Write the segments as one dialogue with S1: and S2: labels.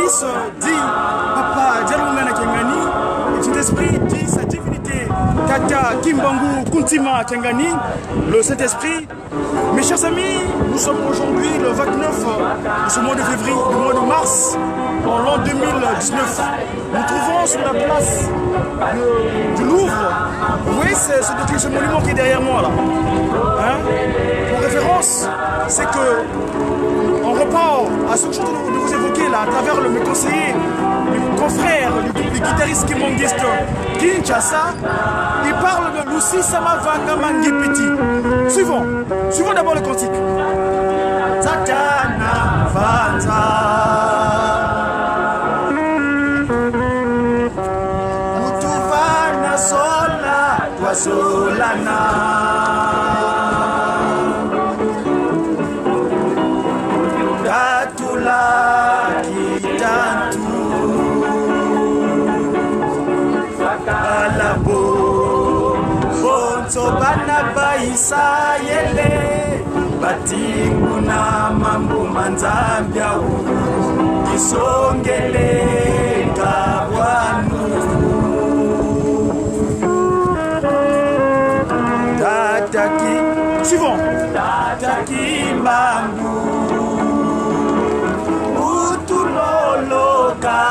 S1: fils dit Papa Dialungana Kengani, et Saint-Esprit dit sa divinité Tata Kimbangu Kuntima Kengani, le Saint-Esprit. Mes chers amis, nous sommes aujourd'hui le 29 de ce mois de février, du mois de mars, en l'an 2019. Nous trouvons sur la place du Louvre. Vous voyez ce monument qui est derrière moi là. Hein? Pour référence, c'est que en repart à ce que je suis en train de vous évoquer là, à travers mes conseillers, mes confrères, les guitaristes kimonguistes Kinshasa, ils parlent de Lucy Samavanga Mangipiti. Suivons d'abord le cantique. Tatana Vanza Mutuvana Sola Wasolana Katula Kitantu Alabo Bonzo Bana Baisa Yele Batinguna Mambu Manzambia Isongele Kabwanu Tataki Suivant Tataki Mambu Utuloloka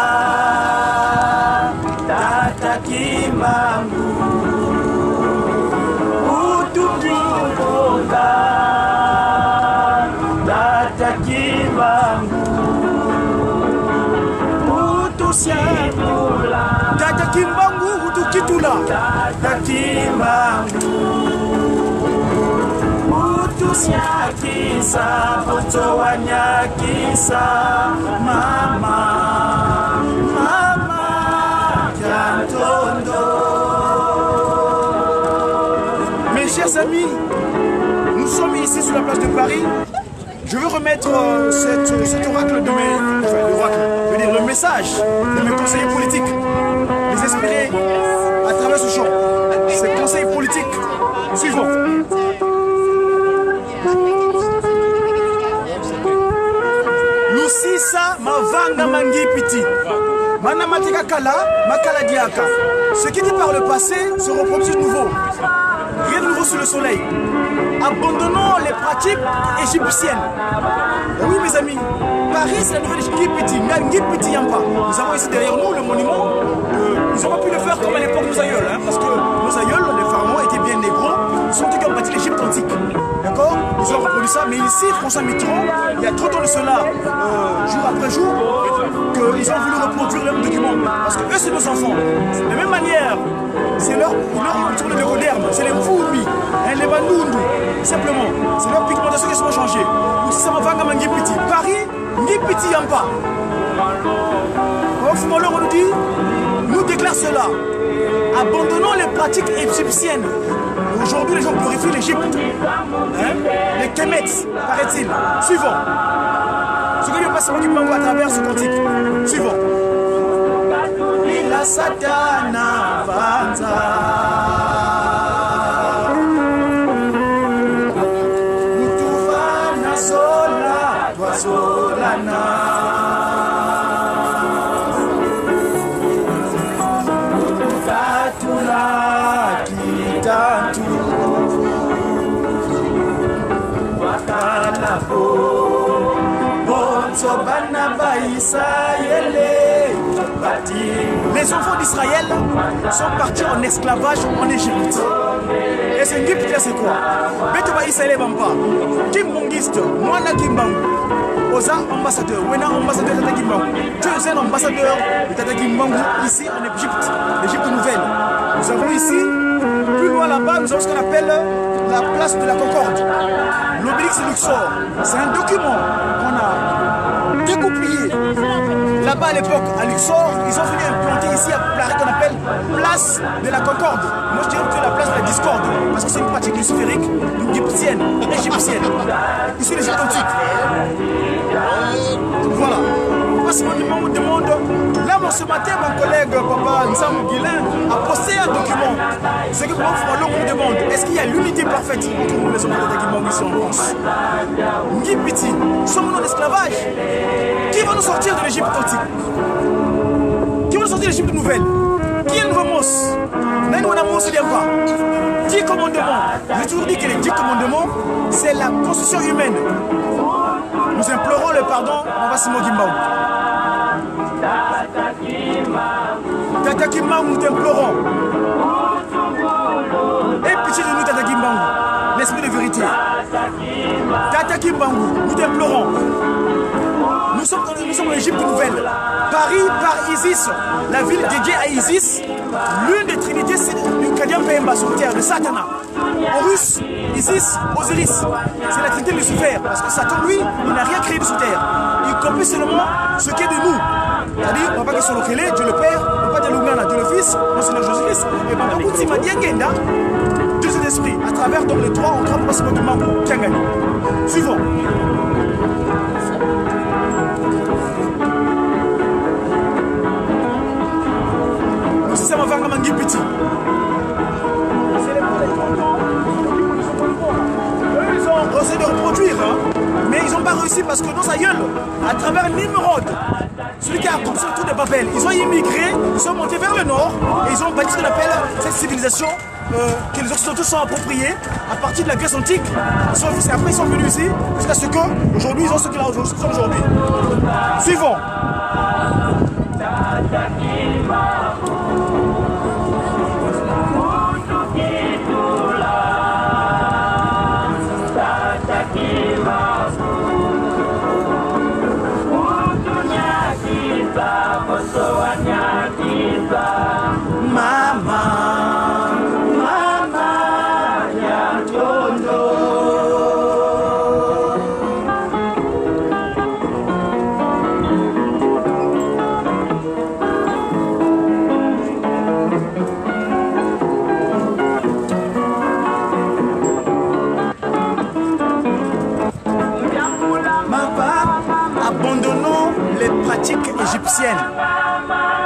S1: Tataki Mambu Utukiboka Tataki Mambu Utusiakula Tataki Mambu Utukitula Tataki Mambu Utusiakisa Utowanyakisa Mama Mes chers amis, nous sommes ici sur la place de Paris. Je veux remettre cet oracle de le message de mes conseillers politiques, les espérer à travers ce chant. Ces conseils politiques suivants. Lusisa Mavanga Mangipiti. Manamatika Kala, Makala Diaka. Ce qui était par le passé se reproduit de nouveau. Rien de nouveau sous le soleil. Abandonnons les pratiques égyptiennes. Et oui, mes amis, Paris, c'est la nouvelle Ngipiti. Ngipiti Yampa. Nous avons ici derrière nous le monument. Ils n'ont pas pu le faire comme à l'époque de nos aïeuls, hein, parce que nos aïeuls, les pharaons, étaient bien négros. Ils sont ceux qui ont bâti l'Égypte antique. D'accord? Ils ont reproduit ça. Mais ici, François Mitterrand, il y a 30 ans de cela, jour après jour, qu'ils ont voulu reproduire le même document. Parce que eux, c'est nos enfants. De la même manière, c'est leur tournée de moderne. C'est les Mfoubi, les Bandundu, simplement. C'est leur pigmentation qui sont changées. Ou si ça m'a fait comme Ngipiti. Paris, Ngipiti Yampa. Fumolo nous dit, nous déclare cela. Abandonnons les pratiques égyptiennes. Aujourd'hui, les gens glorifient l'Égypte. Hein? Les Kemet, paraît-il. Suivant. Ce que je passe à travers ce cantique. Suivant. Lila Satana Vanza Mutuvana Sola Wasolana Katula Kitantu Wakalabo Bonzo Bana Baisa Yele. Les enfants d'Israël sont partis en esclavage en Égypte. Et c'est Égypte, c'est quoi? Betoba Israël Bamba, Kim Mongiste, Mwana Kimbangu, Oza ambassadeur, Wena ambassadeur de Tata Kimbangu. Tu es un ambassadeur de Tata Kimbangu ici en Égypte, l'Égypte nouvelle. Nous avons ici, plus loin là-bas, nous avons ce qu'on appelle la place de la Concorde, l'Obélix Luxor. C'est un document qu'on a découpillé. Là-bas à l'époque, à Luxor, ils ont fini implanter ici à Paris qu'on appelle place de la Concorde. Moi je dirais plutôt la place de la Discorde, parce que c'est une pratique luciférique, égyptienne. Ici l'Égypte antique. Voilà. Pourquoi ce monument demande Là, ce matin, mon collègue Papa Nsam Guilin a posté un document. Ce que Papa Frollo me demande, est-ce qu'il y a l'unité parfaite entre nous les hommes de Kimbangu ici en France? Ngipiti, sommes-nous en esclavage? Qui va nous sortir de l'Égypte antique? Qui va nous sortir de l'Égypte nouvelle? Qui est le nouveau Mos? Même on a Mos, il y a quoi? 10 commandements. J'ai toujours dit que les 10 commandements, c'est la construction humaine. Nous implorons le pardon, on va se moquer. Tata Kimbangu, nous t'implorons. Aie pitié de nous, Tata Kimbangu, l'esprit de vérité. Tata Kimbangu, nous t'implorons. Nous sommes en Égypte nouvelle. Paris par Isis, la ville dédiée à Isis, l'une des trinités du Kadian Pemba sur terre, de Satana. Horus, Isis, Osiris. C'est la trinité de Lucifer. Parce que Satan, lui, il n'a rien créé de sous terre. Il comprit seulement ce qui est de nous. C'est-à-dire, on va pas que sur le Kélé, Dieu le Père, on va pas de Lungana, Dieu le Fils, mon Seigneur Jésus-Christ. Et par contre, il m'a dit Ngenda, Dieu c'est l'esprit. À travers donc les trois, on travaille pas ce document qui a gagné. Suivant. Nous sommes en Vanga Mangi Petit. Ils ont essayé de reproduire, hein, mais ils n'ont pas réussi parce que nos aïeuls, à travers Nimrod, celui qui a construit le tour de Babel, ils ont immigré, ils sont montés vers le nord et ils ont bâti ce qu'on appelle cette civilisation que les Occidentaux sont appropriés à partir de la Grèce antique. Après, ils sont venus ici jusqu'à ce qu'aujourd'hui, ils ont ce qu'ils sont aujourd'hui. Suivant. Égyptienne.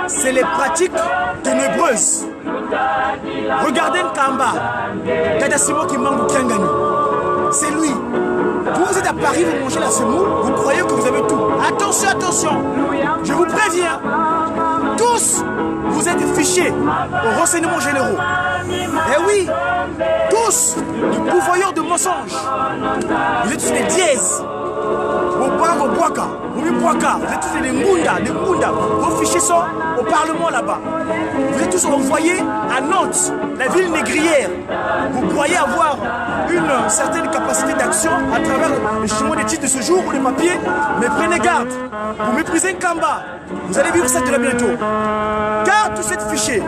S1: C'est les pratiques ténébreuses. Regardez Nkamba, Kadasimo Kimbangu Kiangani. C'est lui. Vous êtes à Paris, vous mangez la semoule, vous croyez que vous avez tout. Attention, attention. Je vous préviens. Tous, vous êtes fichés aux renseignements généraux. Eh oui, tous, du pourvoyeur de mensonges. Vous êtes tous des dièses. Vous êtes tous des Ngunda. Vos fichiers sont au Parlement là-bas. Vous êtes tous envoyés à Nantes, la ville négrière. Vous croyez avoir une certaine capacité d'action à travers le chemin des titres de ce jour ou les papiers, mais prenez garde. Vous méprisez Nkamba. Vous allez vivre ça de là bientôt. Car tous ces fichiers,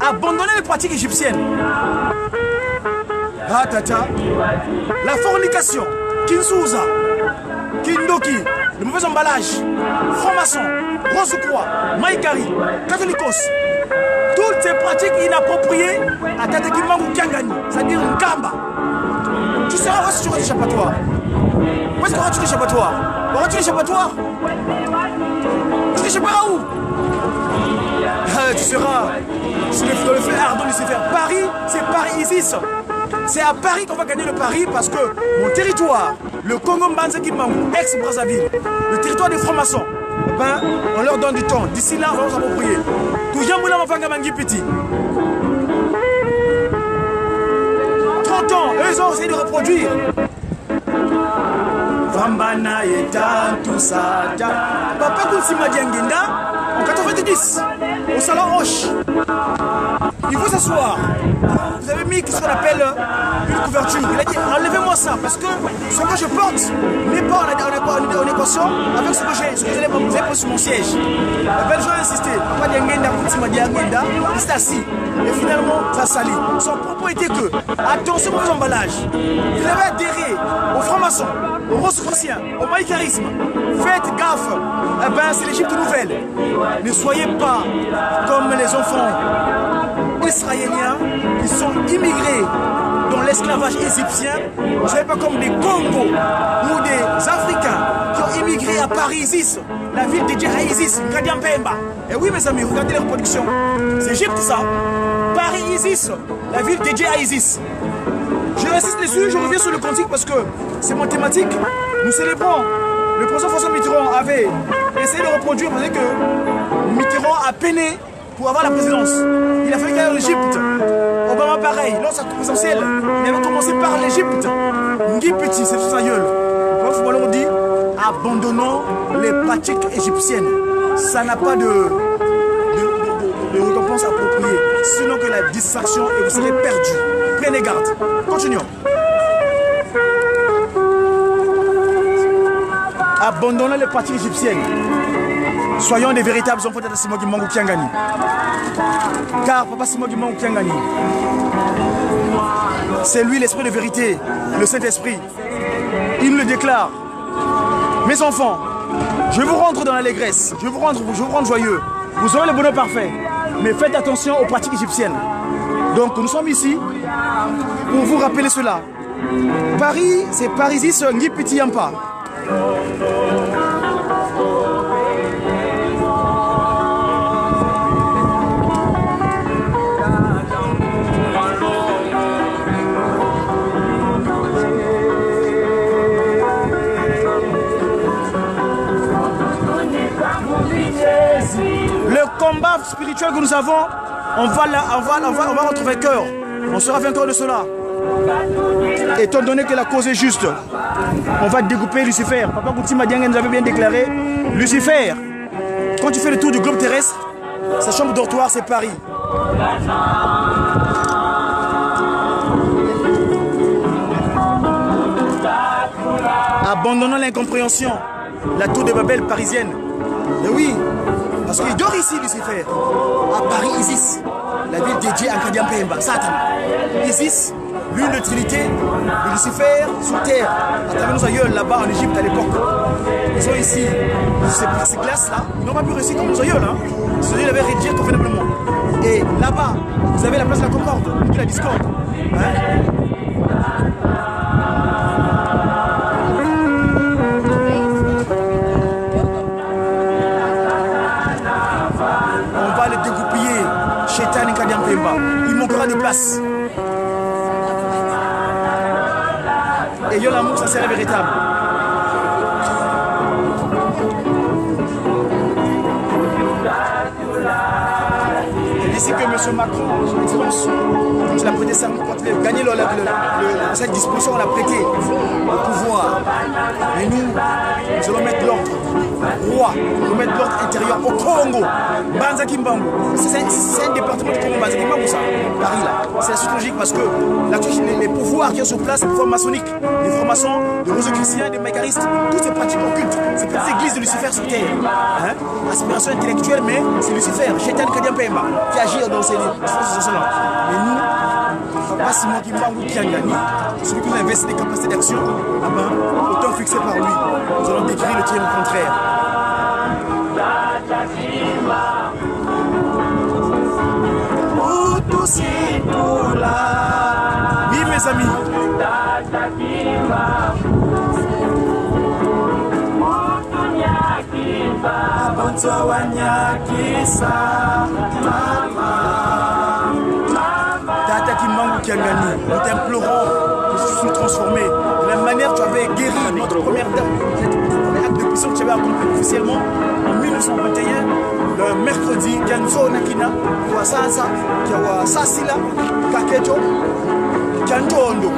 S1: abandonnez les pratiques égyptiennes. Ratata, la fornication, Kinsouza, Kindoki, le mauvais emballage, franc-maçon, Rose-Croix, Maïkari, Catholicos, toutes ces pratiques inappropriées à Tata Kimbangu Kiangani, c'est-à-dire Nkamba. Tu seras où si tu auras des échappatoires? Où est-ce qu'on aura-tu des échappatoires? Auras-tu des échappatoires? Tu t'échapperas où? Tu seras dans le feu ardent de Lucifer. Paris, c'est Paris Isis. C'est à Paris qu'on va gagner le pari parce que mon territoire, le Congo Mbanza Kimbangu, ex-Brazzaville, le territoire des francs-maçons, ben, on leur donne du temps. D'ici là, on va s'approprier. Tout Yamboula Mafanga Mangi Petit. 30 ans, eux, ils ont essayé de reproduire. Vambana Eta, tout ça. Papa Kounsima Diangenda, en 90, au salon Hoche. Il faut s'asseoir. Vous avez mis ce qu'on appelle une couverture. Il a dit enlevez-moi ça parce que ce que je porte n'est pas en équation avec ce que j'ai. Vous avez posé sur mon siège. La belle chose a insisté. Papa Diangenda, Kounsima Diangenda, il s'est assis. Et finalement, ça salit. Son propos était que, attention aux emballages. Vous avez adhéré aux francs-maçons, aux rosicruciens, au maïcarisme. Faites gaffe. Eh ben, c'est l'Égypte nouvelle. Ne soyez pas comme les enfants israéliens qui sont immigrés dans l'esclavage égyptien, vous savez pas comme des Congos ou des Africains qui ont immigré à Paris Isis, la ville dédiée à Isis, Nkadian Pemba. Et oui mes amis, regardez les reproductions. C'est Égypte ça. Paris Isis, la ville dédiée à Isis. Je insiste dessus, je reviens sur le contexte parce que c'est mon thématique. Nous célébrons. Le président François Mitterrand avait essayé de reproduire parce que Mitterrand a peiné pour avoir la présidence. Il a fallu qu'il aille en Égypte. Obama pareil, lors de sa présidentielle, il avait commencé par l'Égypte. Nguy Petit, c'est tout sa gueule. On dit, abandonnons les pratiques égyptiennes. Ça n'a pas de récompense appropriée. Sinon que la distraction et vous serez perdus. Prenez garde. Continuons. Abandonnons les pratiques égyptiennes. Soyons des véritables enfants de Simogi Mangou Kiangani. Car Papa Simogi Mangou Kiangani, c'est lui l'esprit de vérité, le Saint-Esprit. Il nous le déclare. Mes enfants, je vais vous rendre dans l'allégresse, je vais vous rendre joyeux. Vous aurez le bonheur parfait. Mais faites attention aux pratiques égyptiennes. Donc nous sommes ici pour vous rappeler cela. Paris, c'est Parisis Nguy Petit Yampa. Le combat spirituel que nous avons, on va retrouver cœur. On sera vainqueur de cela. Étant donné que la cause est juste, on va découper Lucifer. Papa Kouti Madianga nous avait bien déclaré, Lucifer, quand tu fais le tour du globe terrestre, sa chambre dortoir c'est Paris. Abandonnons l'incompréhension, la tour de Babel parisienne. Et oui, parce qu'il dort ici, Lucifer, à Paris, Isis, la ville dédiée à Nkadian Pemba, Satan. Isis, l'une de Trinité, et Lucifer sur terre, à travers nos aïeuls là-bas en Égypte à l'époque. Ils sont ici, ces classes-là, ils n'ont pas pu réussir comme nos aïeuls. Hein. Ils avaient rédigé convenablement. Et là-bas, vous avez la place de la concorde, de la discorde. Hein. Chétan et Nkadian Pemba. Il manquera de place. Et yo l'amour, ça serait véritable. C'est d'ici que M. Macron, son excellence, quand il a prêté serment, quand il a gagné cette disposition, on l'a prêté au pouvoir. Et nous allons mettre l'ordre. Roi, nous mettre l'ordre intérieur au Congo. Banzaki Mbangu. C'est un département du Congo, Banzaki Mbangu, ça. Paris, là. C'est la suite logique parce que les pouvoirs qui sont sur place, les pouvoirs maçonniques, les francs-maçons, les rosicruciens, les mécanistes, toutes ces pratiques occultes, ces petites églises de Lucifer sur terre. Hein? Aspiration intellectuelle, mais c'est Lucifer, Chétan Nkadian Pemba, qui agit dans ces dispositions-là. Mais nous, Papa Simon Kimbangu qui a gagné, celui qui nous a investi des capacités d'action, ah ben, autant fixé par lui, nous allons décrire le tir au contraire. Oui mes amis. Tata Kimbangu qui a gagné, nous t'implorons que tu sois transformé. De la manière que tu avais guéri notre première dame, cet acte de puissance que tu avais accompli officiellement en 1921, le mercredi, Kanzo Nakina, Kouasasa, Kawasasila, Kakejo, Kantondo,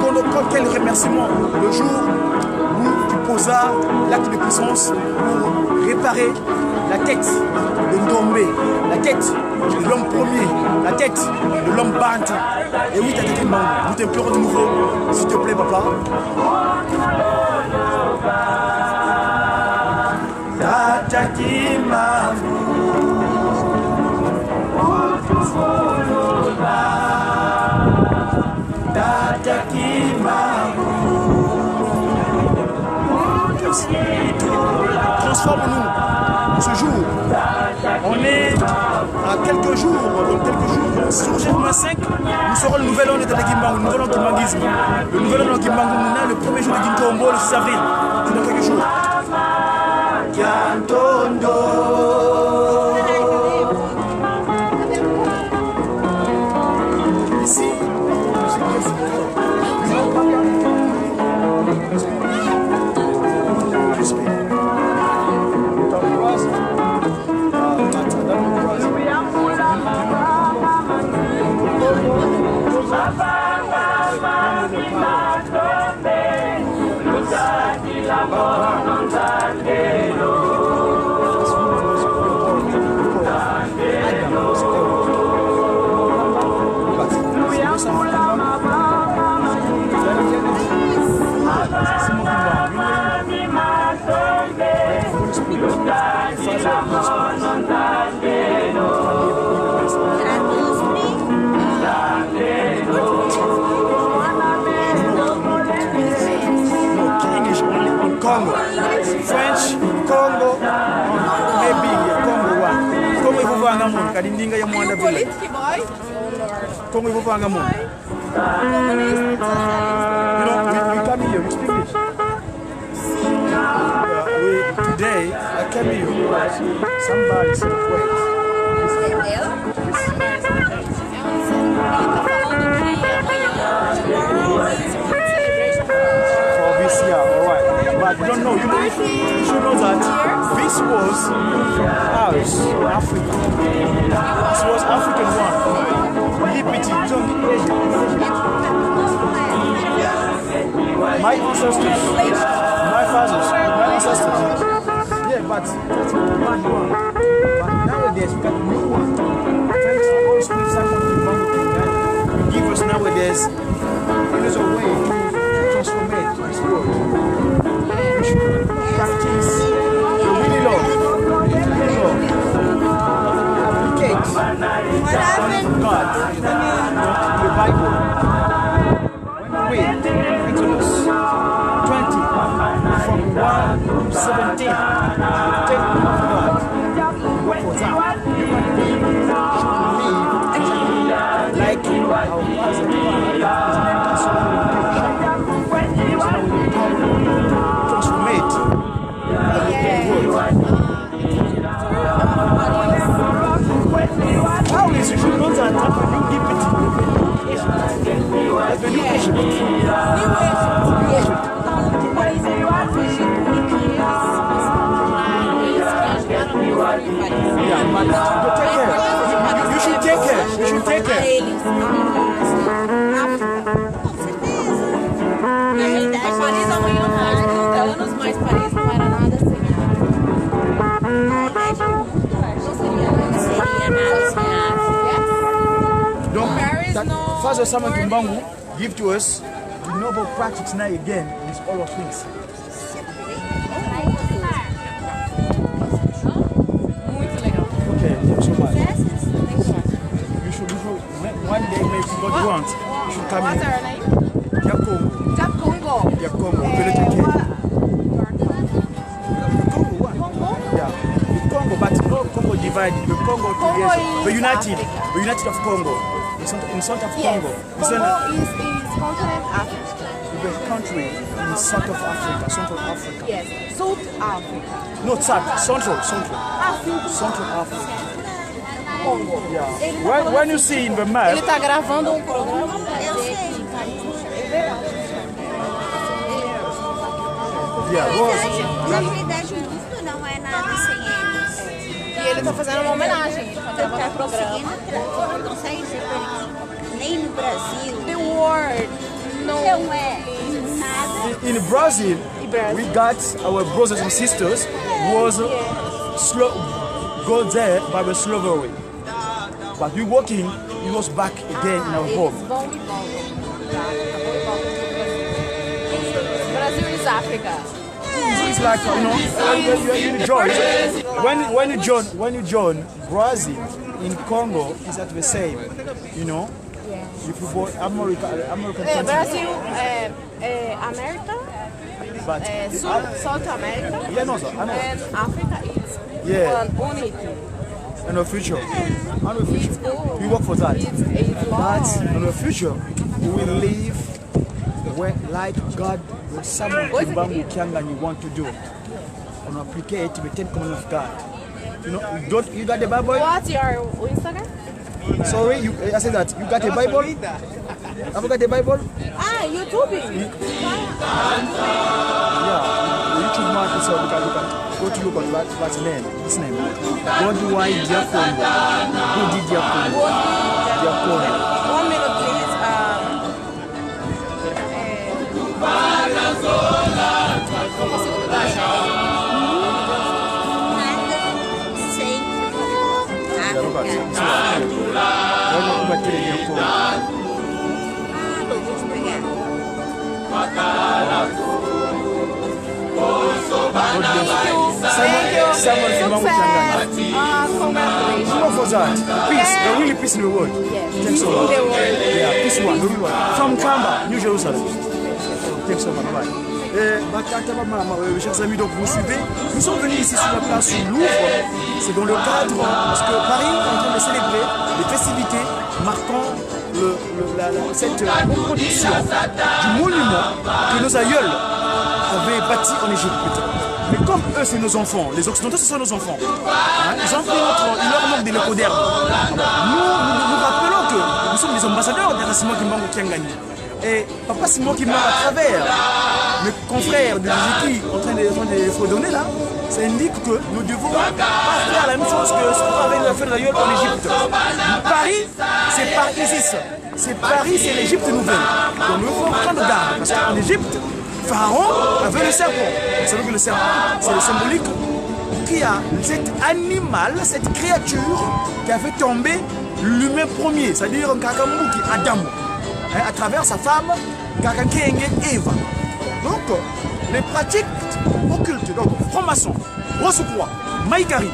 S1: quel remerciement le jour où tu posas l'acte de puissance pour réparer la tête de Ndombe, la tête de l'homme premier, la tête de l'homme Banta. Et oui, Tata Kimbangu, nous t'implorons de nouveau, s'il te plaît, papa. Tata Kimbangu. Tata Kimbangu. Transforme-nous ce jour. On est à quelques jours, donc quelques jours sur G-5, nous serons le nouvel an de Kimbangu, le nouvel an Kimbanguisme. Le nouvel an de Kimbangu, le premier jour de Kinkombo, le 6 avril. C'est dans quelques jours. Kiantondo. Ici, Congo, French, Congo, maybe Congo one. Congo ipo vanga mon, kadindinga ya mwanda vile. Congo ipo vanga mon. You know, we come here, we speak English. Today, I came here because somebody said, wait. But you don't know, you should know that this was ours, Africa. This was African one. Liberty, my ancestors, my fathers, my ancestors. Yeah, but that's what we want. But nowadays we got a new one. Thanks to all schools that give us nowadays, it is a way to transform this world. Practice the really love, applicate God, the Bible. When we read Exodus 20 from 1 to 17, take of God, what was that? Human beings should live like our past how is you should know that after you give it as the new Egypt. Yeah, but take care. You should take care. You should take care.
S2: Na realidade, Paris amanhã mais 30 anos, mas Paris não era nada sem
S1: Donc, Father Samuel Kimbangu give to us the noble practice now again with all of things.
S2: muito legal.
S1: Okay, thank you so much. You should one day maybe God wants, you should come
S2: What's
S1: in.
S2: our name?
S1: Congo.
S2: Congo.
S1: Congo. Yeah, Congo, but no Congo divided. The Congo together. The united of Congo. In front of Congo.
S2: Congo is continent Africa.
S1: The country in South of Africa, Central Africa.
S2: Yes, South Africa.
S1: No, Central. Central Africa.
S2: Congo.
S1: Yeah. When you see in the map.
S2: Ele está gravando programa.
S1: Yeah,
S3: Na verdade, o mundo não é nada sem eles.
S2: E ele está fazendo uma homenagem. Ele está gravando um programa.
S3: Não consegue ser por aqui. Nem no Brasil.
S2: The world.
S3: Não é nada.
S1: In Brazil, we got our brothers and sisters was go there by the slavery. But we working, it was back again in our home.
S2: Vão e voltam. Brasil is Africa.
S1: It's like you join. When you join Brazil in Congo, is that the same? You know? If you go American country.
S2: Brasil America,
S1: But
S2: South America,
S1: yeah, no, sir.
S2: and Africa is
S1: Yeah.
S2: one unity.
S1: in the future. In the future. We work for that. But in the future, we will live where, like God, with someone Kimbangu Kianga you want to do. On applicate the 10 commandments of God. You know, you got the Bible?
S2: What's your Instagram?
S1: Sorry, I said that. You got the Bible? Have you got the Bible?
S2: YouTube.
S1: Yeah, the YouTube market, so you can go to look at what's his name. Godwai Diakono. Godi Diakono.
S2: 1 minute, please.
S3: Congratulations.
S1: What was that? Peace, the really peace in the world.
S2: Yes.
S1: Thanks so much. Yeah, peace one, the real one. From Kamba, New Jerusalem. Thanks so much. Bye. Chers amis, donc vous suivez, nous sommes venus ici sur la place du Louvre. C'est dans le cadre, parce que Paris est en train de célébrer les festivités marquant cette reproduction du monument que nos aïeuls avaient bâti en Égypte. Mais comme eux, c'est nos enfants, les Occidentaux, ce sont nos enfants. Hein, ils ont pris il leur manque des locaux d'herbe. Nous rappelons que nous sommes les ambassadeurs des Simon Kimbangu Kiangani. Et Papa Simon Kimbangu, à travers mes confrères de Jésus en train de fredonner là, ça indique que nous devons pas faire la même chose que ce qu'on avait fait d'ailleurs en Égypte. Paris, c'est par Isis. C'est Paris, c'est l'Égypte nouvelle. Donc nous devons prendre garde. Parce qu'en Égypte, Pharaon avait le serpent. Vous savez que le serpent, c'est le symbolique qui a cet animal, cette créature qui a fait tomber l'humain premier, c'est-à-dire Kakamouki, Adam, à travers sa femme, Kakakenge, Eva. Donc, les pratiques occultes, donc franc-maçon, Rose-Croix, Maïkari,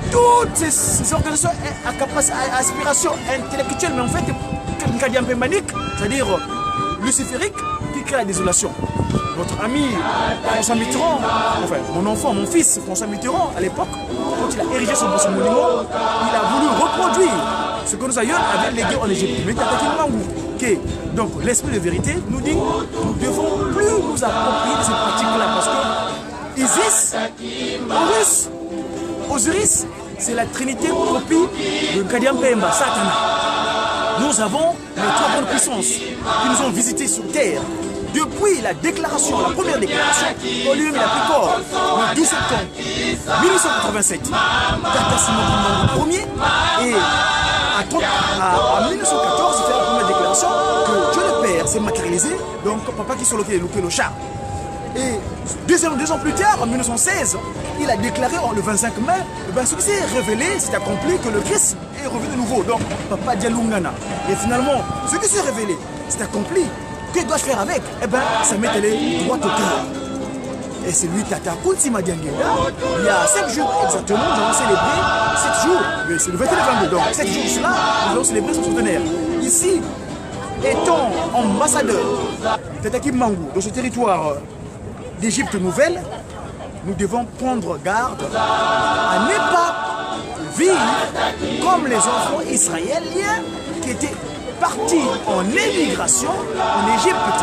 S1: toutes ces organisations à aspiration intellectuelle, mais en fait, c'est-à-dire luciférique, qui crée la désolation. Votre ami François Mitterrand, enfin mon enfant, mon fils François Mitterrand, à l'époque, quand il a érigé son monument, il a voulu reproduire ce que nos aïeux avaient légué en Égypte. Mais donc l'esprit de vérité nous dit nous ne devons plus nous approprier de ces pratiques-là parce que Isis, Horus, Osiris, c'est la trinité copie de Kadian Pemba, Satana. Nous avons les trois grandes puissances qui nous ont visités sur terre. Depuis la déclaration, la première déclaration, Olium et la Picor, le 12 septembre 1887, Tata Simon Kimbangu Ier, et en 1914, il fait la première déclaration que Dieu le Père s'est matérialisé, donc papa qui s'est le chat. Et deux ans plus tard, en 1916, il a déclaré le 25 mai, ce qui s'est révélé, c'est accompli que le Christ est revenu de nouveau, donc papa Dialungana. Et finalement, ce qui s'est révélé, c'est accompli. Que dois-je faire avec? Eh bien, ça m'est allé droit au cœur. Et c'est lui, Tata Kunti Madiangela. Il y a 5 jours exactement, nous allons célébrer 7 jours. C'est le 21 donc 7 jours cela, nous allons célébrer son centenaire. Ici, étant ambassadeur Tata Kimbangu dans ce territoire d'Égypte nouvelle, nous devons prendre garde à ne pas vivre comme les enfants israéliens qui étaient partis en émigration en Égypte.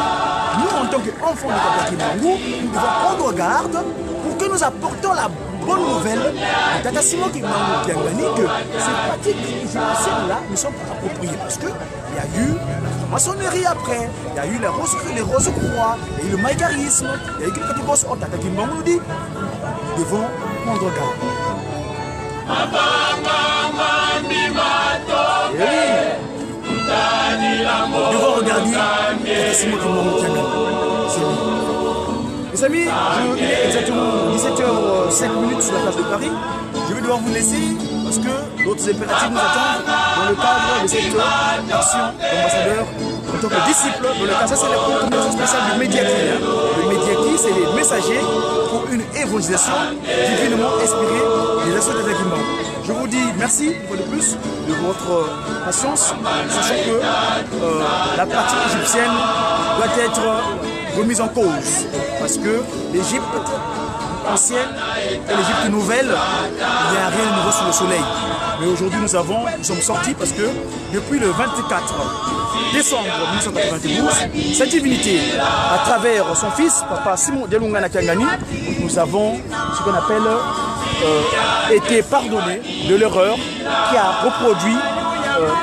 S1: Nous, en tant qu'enfants de Tata Kimbangu, nous devons prendre garde pour que nous apportons la bonne nouvelle à Tata Simon Kimbangu Kiangani que ces pratiques égyptiennes-là ne sont pas appropriées parce qu'il y a eu la maçonnerie après, il y a eu les rose-croix, il y a eu le maïgarisme, il y a eu quelques choses. Tata Kimbangu nous dit nous devons prendre garde. Et oui. Nous devons regarder Tata Simon Kimbangu Kiangani. C'est lui. Mes amis, il est exactement 17h05 sur la place de Paris. Je vais devoir vous laisser parce que d'autres impératifs nous attendent dans le cadre de cette action d'ambassadeur en tant que disciple. Dans le cas, ça c'est la commission spéciale du Mediaki. Le Mediaki, c'est les messagers pour une évangélisation divinement inspirée des actions de Tata Kimbangu. Je vous dis merci une fois de plus de votre patience, sachant que la pratique égyptienne doit être remise en cause parce que l'Égypte ancienne et l'Égypte nouvelle, il n'y a rien de nouveau sous le soleil. Mais aujourd'hui, nous sommes sortis parce que depuis le 24 décembre 1992, cette divinité, à travers son fils, Papa Simon Dialunga Nakangani, nous avons ce qu'on appelle été pardonnés de l'erreur qui a reproduit,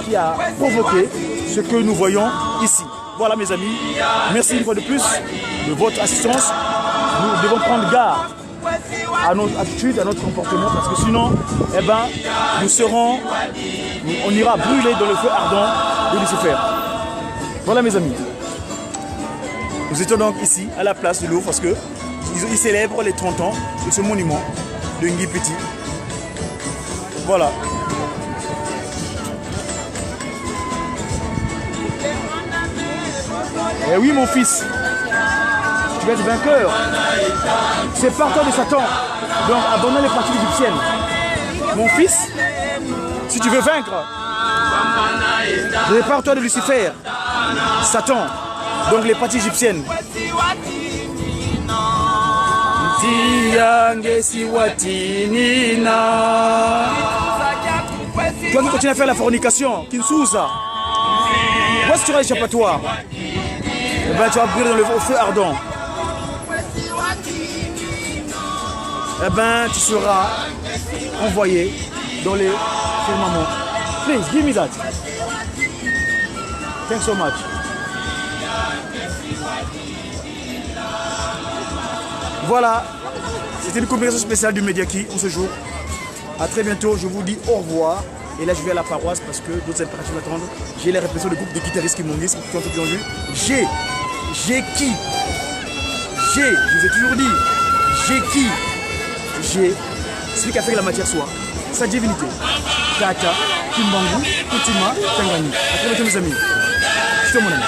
S1: qui a provoqué ce que nous voyons ici. Voilà mes amis, merci une fois de plus de votre assistance. Nous devons prendre garde à notre attitude, à notre comportement, parce que sinon, eh ben, on ira brûler dans le feu ardent de Lucifer. Voilà mes amis. Nous étions donc ici, à la place de Louvre, parce qu'ils célèbrent les 30 ans de ce monument de Ngipiti. Voilà. Eh oui mon fils, tu vas être vainqueur. Sépare-toi de Satan. Donc abandonne les pratiques égyptiennes. Mon fils, si tu veux vaincre, sépare-toi de Lucifer, Satan, donc les pratiques égyptiennes. Toi qui continues à faire la fornication, Kinsouza, où est-ce que tu auras l'échappatoire? Eh ben, tu vas brûler dans le feu ardent. Eh ben, tu seras envoyé dans les firmaments. Please, give me that. Thanks so much. Voilà, c'était une conversation spéciale du Mediaki en ce jour. A très bientôt, je vous dis au revoir. Et là, je vais à la paroisse parce que d'autres impératifs m'attendent. J'ai les répétitions de groupe de guitaristes qui m'ont dit, qui ont tout entendu. J'ai qui? Je vous ai toujours dit, j'ai celui qui a fait que la matière soit sa divinité. Kaka, Kimbangu, Kutima, Tangani. A très bientôt mes amis. Je te mon ami.